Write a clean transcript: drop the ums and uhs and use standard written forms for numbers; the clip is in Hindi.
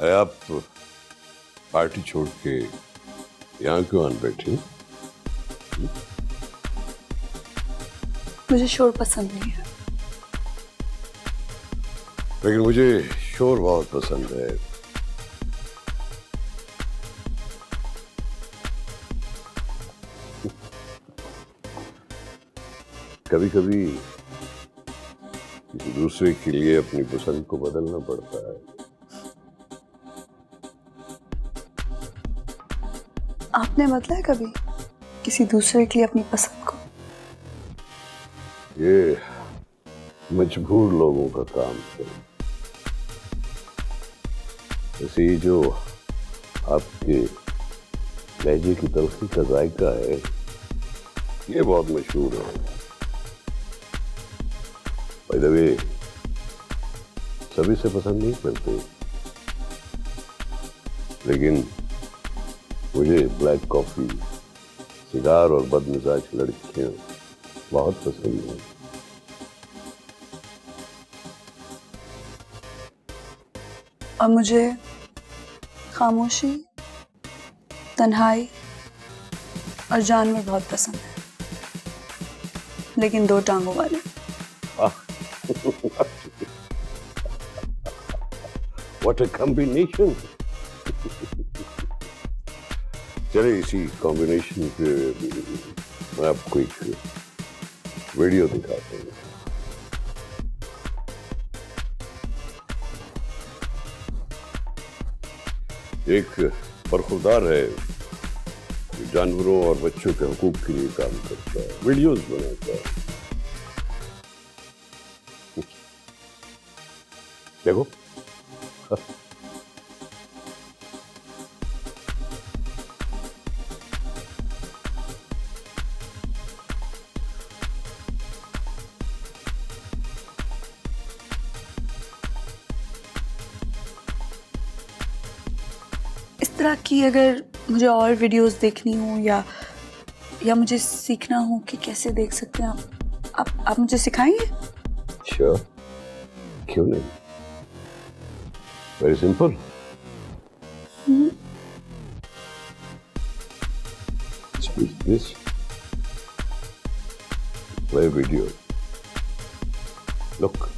अरे आप पार्टी छोड़ के यहाँ क्यों आन बैठी? मुझे शोर पसंद नहीं है। लेकिन मुझे शोर बहुत पसंद है। कभी कभी किसी दूसरे के लिए अपनी पसंद को बदलना पड़ता है। आपने बदला है कभी किसी दूसरे के लिए अपनी पसंद को? ये मजबूर लोगों का काम है। जैसे ये जो आपके लहजे की तलखी का जायका है, ये बहुत मशहूर है। बाय द वे, सभी से पसंद नहीं करते, लेकिन मुझे ब्लैक कॉफी, सिगार और बदमिजाज लड़कियां बहुत पसंद है। और मुझे खामोशी, तन्हाई और जानवर बहुत पसंद है, लेकिन 2 टांगों वाले। What a combination! चलिए इसी कॉम्बिनेशन पे मैं आपको एक वीडियो दिखाता हूँ। एक बरखुरदार है जो जानवरों और बच्चों के हकूक के लिए काम करता है, वीडियोस बनाता है। देखो, इस तरह की अगर मुझे और वीडियोस देखनी हो या मुझे सीखना हो कि कैसे देख सकते हैं आप मुझे सिखाएंगे? श्योर, क्यों नहीं? Very simple. This play video. Look.